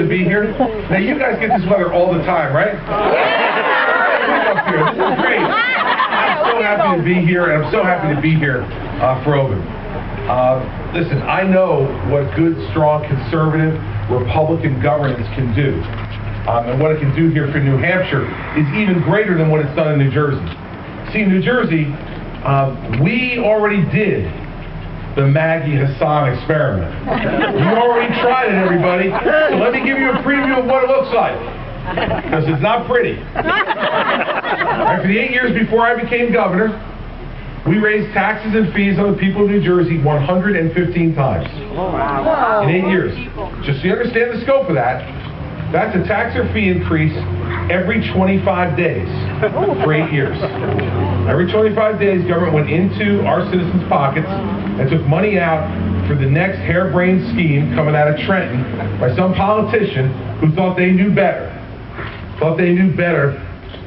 to be here. Now, you guys get this weather all the time, right? Up here. This is great. I'm so happy to be here, and I'm so happy to be here for Ovid. Listen, I know what good, strong, conservative, Republican governance can do. And what it can do here for New Hampshire is even greater than what it's done in New Jersey. See, New Jersey, we already did the Maggie Hassan experiment. You already tried it, everybody. So let me give you a preview of what it looks like. Because it's not pretty. Right, for the 8 years before I became governor, we raised taxes and fees on the people of New Jersey 115 times. In 8 years. Just so you understand the scope of that, that's a tax or fee increase every 25 days for 8 years. Every 25 days, government went into our citizens' pockets and took money out for the next harebrained scheme coming out of Trenton by some politician who thought they knew better. Thought they knew better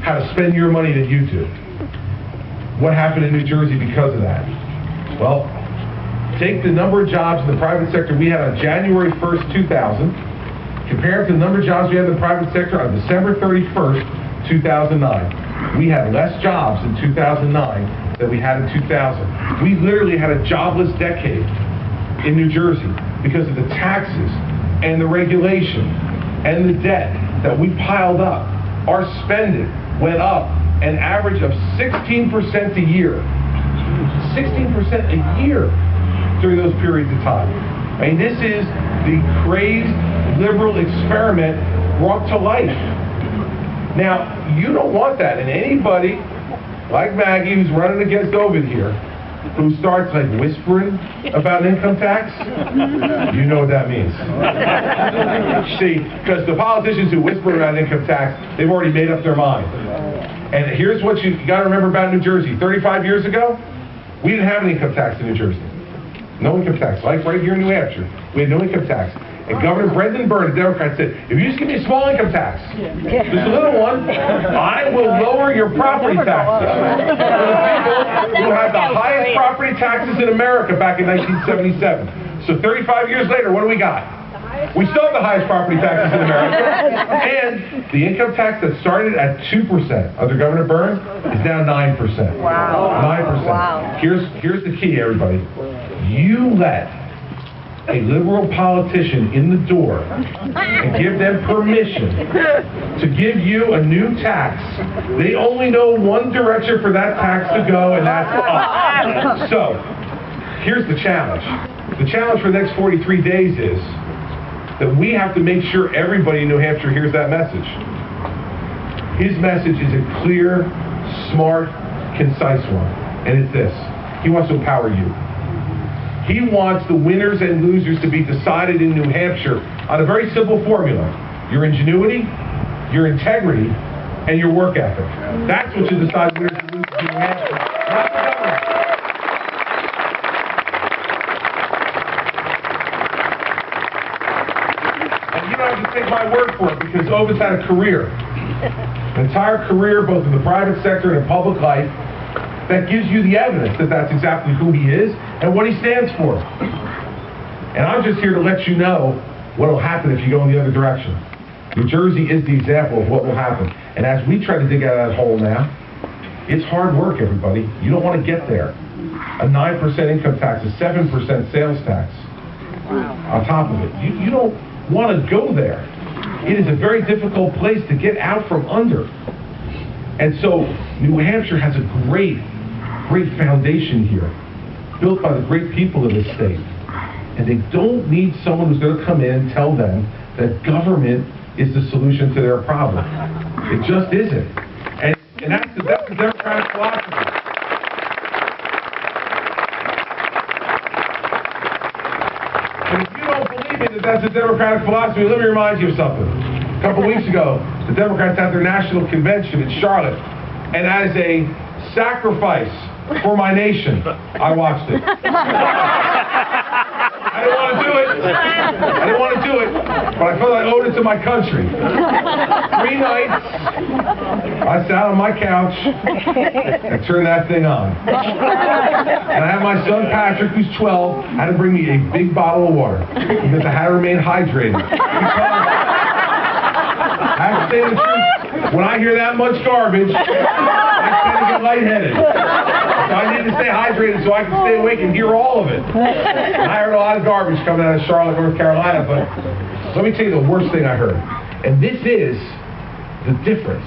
how to spend your money than you do. What happened in New Jersey because of that? Well, take the number of jobs in the private sector we had on January 1st, 2000, compare it to the number of jobs we had in the private sector on December 31st, 2009. We had less jobs in 2009 than we had in 2000. We literally had a jobless decade in New Jersey because of the taxes and the regulation and the debt that we piled up. Our spending went up an average of 16% a year. 16% a year during those periods of time. I mean, this is the crazed liberal experiment brought to life. Now, you don't want that. And anybody like Maggie who's running against Ovid here, who starts like whispering about income tax, you know what that means. See, because the politicians who whisper about income tax, they've already made up their mind. And here's what you got to remember about New Jersey. 35 years ago, we didn't have an income tax in New Jersey. No income tax. Like right here in New Hampshire, we had no income tax. And Governor Brendan Byrne, a Democrat, said, if you just give me a small income tax, just a little one, I will lower your property taxes. For the people who had the highest property taxes in America back in 1977. So 35 years later, what do we got? We still have the highest property taxes in America. And the income tax that started at 2% under Governor Byrne is now 9%. Wow. 9%. Wow. Here's the key, everybody. You let a liberal politician in the door and give them permission to give you a new tax. They only know one direction for that tax to go, and that's up. So, here's the challenge. The challenge for the next 43 days is that we have to make sure everybody in New Hampshire hears that message. His message is a clear, smart, concise one, and it's this. He wants to empower you. He wants the winners and losers to be decided in New Hampshire on a very simple formula. Your ingenuity, your integrity, and your work ethic. That's what you decide winners and losers in New Hampshire, not the government. And you don't have to take my word for it, because Ovid's had a career. An entire career, both in the private sector and in public life, that gives you the evidence that that's exactly who he is and what he stands for. And I'm just here to let you know what will happen if you go in the other direction. New Jersey is the example of what will happen. And as we try to dig out of that hole now, it's hard work, everybody. You don't want to get there. A 9% income tax, a 7% sales tax on top of it. You don't want to go there. It is a very difficult place to get out from under. And so New Hampshire has a great foundation here, built by the great people of this state. And they don't need someone who's going to come in and tell them that government is the solution to their problem. It just isn't. And that's the Democratic philosophy. And if you don't believe me that that's the Democratic philosophy, let me remind you of something. A couple weeks ago, the Democrats had their national convention in Charlotte, and as a sacrifice for my nation, I watched it. I didn't want to do it, but I felt I owed it to my country. 3 nights, I sat on my couch and turned that thing on. And I had my son Patrick, who's 12, had to bring me a big bottle of water because I had to remain hydrated. Because I'll say the truth. When I hear that much garbage, I tend to get lightheaded. So I need to stay hydrated so I can stay awake and hear all of it. And I heard a lot of garbage coming out of Charlotte, North Carolina, but let me tell you the worst thing I heard. And this is the difference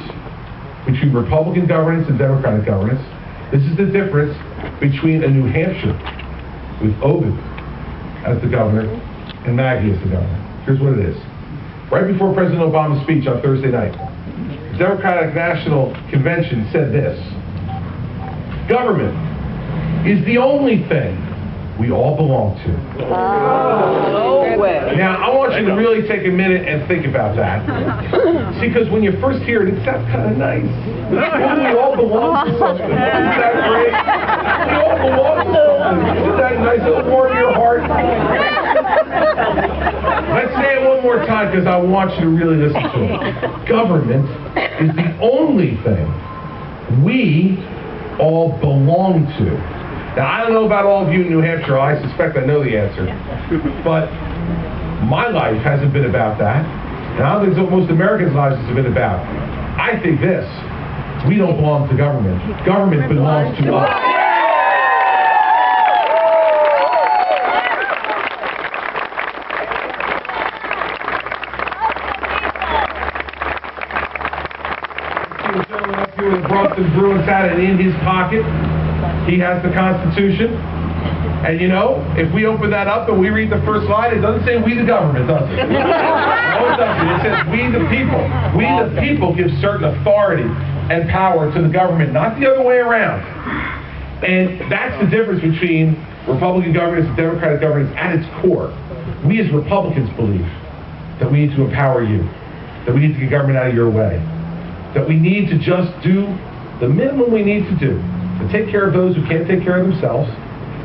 between Republican governance and Democratic governance. This is the difference between a New Hampshire with Obed as the governor and Maggie as the governor. Here's what it is. Right before President Obama's speech on Thursday night, the Democratic National Convention said this: government is the only thing we all belong to. No way. Now, I want you to really take a minute and think about that. See, because when you first hear it, it sounds kind of nice. We all belong to something. Isn't that great? We all belong to something. Isn't that nice? It'll warm your heart. Let's say it one more time because I want you to really listen to it. Government is the only thing we all belong to. Now, I don't know about all of you in New Hampshire. I suspect I know the answer. But my life hasn't been about that. And I don't think so most Americans' lives has been about. I think this: we don't belong to government. Government belongs to us. The gentleman up here with the Boston Bruins hat and in his pocket, he has the Constitution. And you know, if we open that up and we read the first line, it doesn't say we the government, does it? No, it doesn't. It says we the people. We the people give certain authority and power to the government, not the other way around. And that's the difference between Republican governance and Democratic governance at its core. We as Republicans believe that we need to empower you, that we need to get government out of your way, that we need to just do the minimum we need to do to take care of those who can't take care of themselves,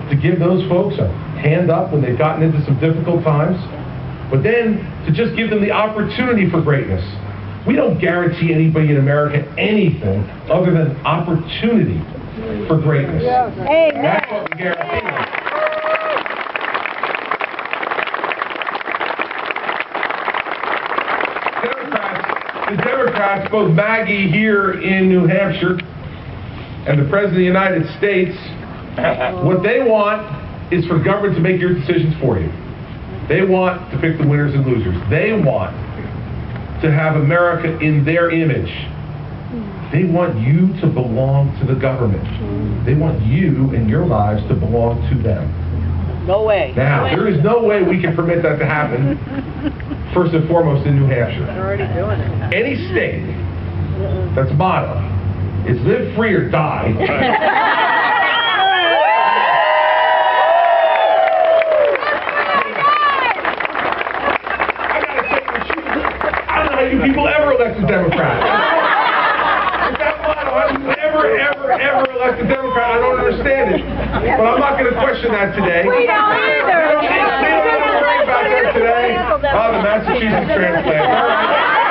to give those folks a hand up when they've gotten into some difficult times, but then to just give them the opportunity for greatness. We don't guarantee anybody in America anything other than opportunity for greatness. Amen. That's what we guarantee them. The Democrats, both Maggie here in New Hampshire and the President of the United States, what they want is for government to make your decisions for you. They want to pick the winners and losers. They want to have America in their image. They want you to belong to the government. They want you and your lives to belong to them. No way. Now, there is no way we can permit that to happen, first and foremost in New Hampshire. They're already doing it. Any state that's motto is live free or die. You people ever elect a Democrat? With that motto, I was ever elect a Democrat. I don't understand it. But I'm not going to question that today. We don't either. They don't worry about that today. Oh, the Massachusetts transplant. All right.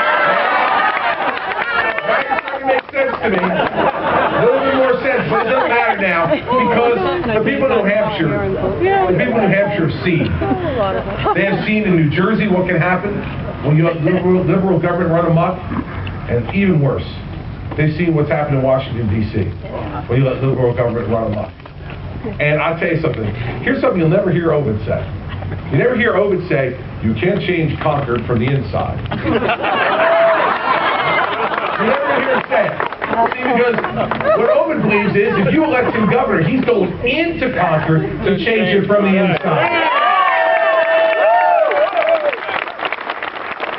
Right? It's not going to make sense to me. A little bit more sense, but it doesn't matter now because the people in New Hampshire have seen. They have seen in New Jersey what can happen when you let liberal government run amok, and even worse, they've seen what's happened in Washington, D.C. when you let liberal government run amok. And I'll tell you something. Here's something you'll never hear Obed say. You never hear Obed say, you can't change Concord from the inside. You never hear him say it. See, because what Obed believes is if you elect him governor, he's going into Concord to change it from the inside.